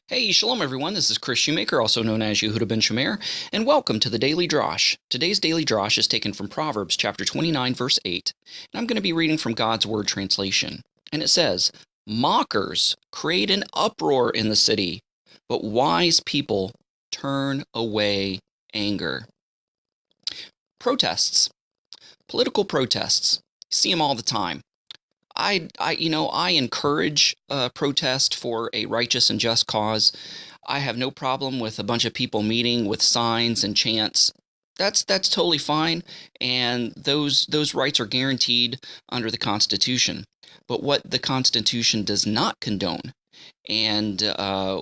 Hey, shalom everyone, this is Kris Shoemaker, also known as Yehudah ben Shomeyr, and welcome to the Daily Drash. Today's Daily Drash is taken from Proverbs chapter 29, verse 8, and I'm going to be reading from God's Word translation. And it says, "Mockers create an uproar in the city, but wise people turn away anger." Protests. Political protests. You see them all the time. I encourage protest for a righteous and just cause. I have no problem with a bunch of people meeting with signs and chants. That's totally fine, and those rights are guaranteed under the Constitution. But what the Constitution does not condone, and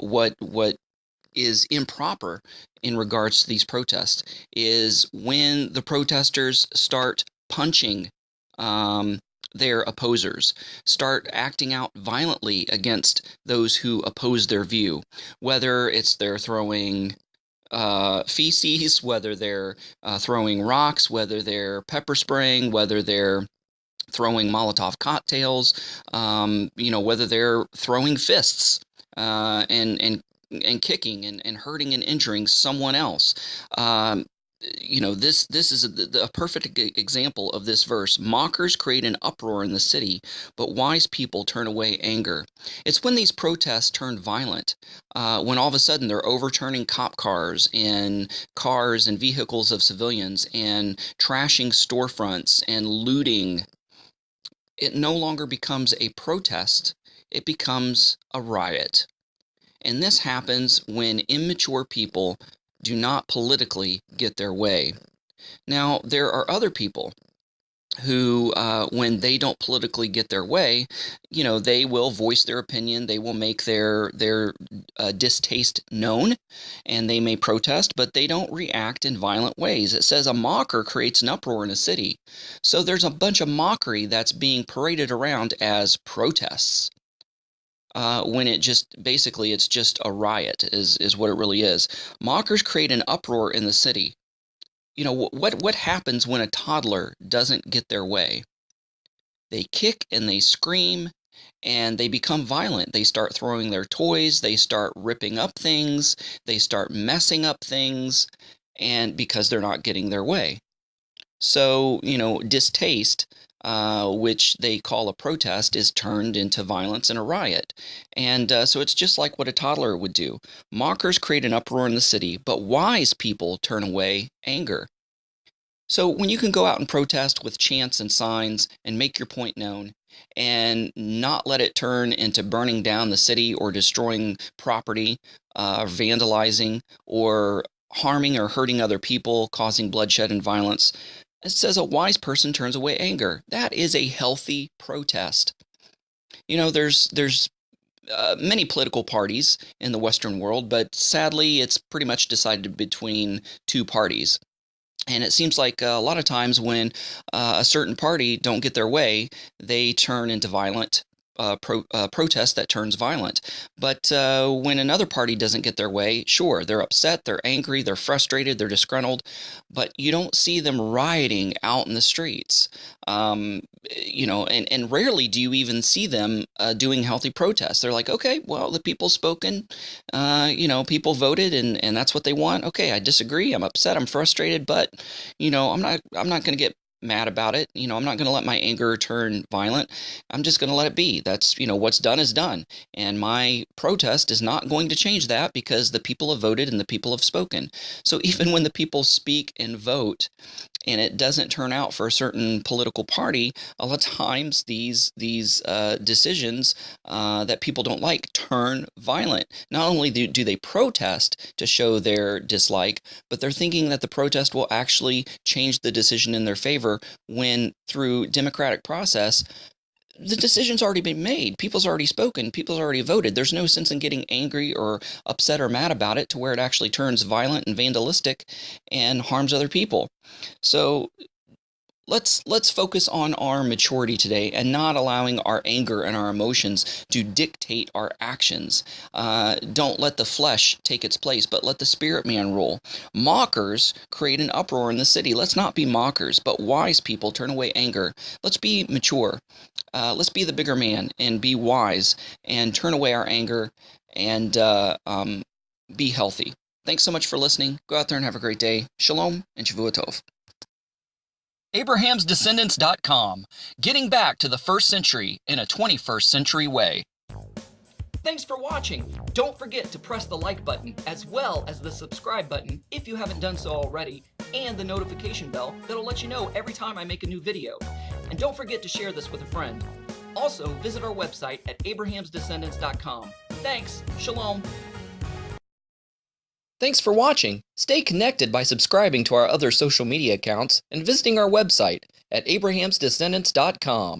what is improper in regards to these protests, is when the protesters start punching their opposers, start acting out violently against those who oppose their view, whether it's they're throwing feces, whether they're throwing rocks, whether they're pepper spraying, whether they're throwing Molotov cocktails, whether they're throwing fists and kicking and hurting and injuring someone else. This is a perfect example of this verse. Mockers create an uproar in the city, but wise people turn away anger. It's when these protests turn violent, when all of a sudden they're overturning cop cars and vehicles of civilians and trashing storefronts and looting. It no longer becomes a protest, it becomes a riot. And this happens when immature people do not politically get their way. Now, there are other people who, when they don't politically get their way, they will voice their opinion, they will make their distaste known, and they may protest, but they don't react in violent ways. It says a mocker creates an uproar in a city. So there's a bunch of mockery that's being paraded around as protests. When it's just a riot is what it really is. Mockers create an uproar in the city. What happens when a toddler doesn't get their way? They kick and they scream and they become violent. They start throwing their toys, they start ripping up things, they start messing up things, and because they're not getting their way. So, distaste, which they call a protest, is turned into violence and a riot. And so it's just like what a toddler would do. Mockers create an uproar in the city, but wise people turn away anger. So when you can go out and protest with chants and signs and make your point known and not let it turn into burning down the city or destroying property, vandalizing, or harming or hurting other people, causing bloodshed and violence, it says a wise person turns away anger. That is a healthy protest. There's many political parties in the Western world, but sadly, it's pretty much decided between two parties. And it seems like a lot of times when a certain party don't get their way, they turn into violent protest that turns violent. But when another party doesn't get their way, sure, they're upset, they're angry, they're frustrated, they're disgruntled, but you don't see them rioting out in the streets. And rarely do you even see them doing healthy protests. They're like, okay, well, the people spoken, people voted, and that's what they want. Okay, I disagree, I'm upset, I'm frustrated, but I'm not going to get mad about it. I'm not going to let my anger turn violent. I'm just going to let it be. That's, what's done is done. And my protest is not going to change that because the people have voted and the people have spoken. So even when the people speak and vote and it doesn't turn out for a certain political party, a lot of times these decisions that people don't like turn violent. Not only do they protest to show their dislike, but they're thinking that the protest will actually change the decision in their favor, when through democratic process, the decision's already been made. People's already spoken. People's already voted. There's no sense in getting angry or upset or mad about it to where it actually turns violent and vandalistic and harms other people. So let's focus on our maturity today and not allowing our anger and our emotions to dictate our actions. Don't let the flesh take its place, but let the spirit man rule. Mockers create an uproar in the city. Let's not be mockers, but wise people turn away anger. Let's be mature. Let's be the bigger man and be wise and turn away our anger and be healthy. Thanks so much for listening. Go out there and have a great day. Shalom and Shavua Tov. Abraham'sDescendants.com, getting back to the 1st century in a 21st century way. Thanks for watching. Don't forget to press the like button as well as the subscribe button if you haven't done so already, and the notification bell that'll let you know every time I make a new video. And don't forget to share this with a friend. Also, visit our website at Abraham'sDescendants.com. Thanks. Shalom. Thanks for watching. Stay connected by subscribing to our other social media accounts and visiting our website at Abraham'sDescendants.com.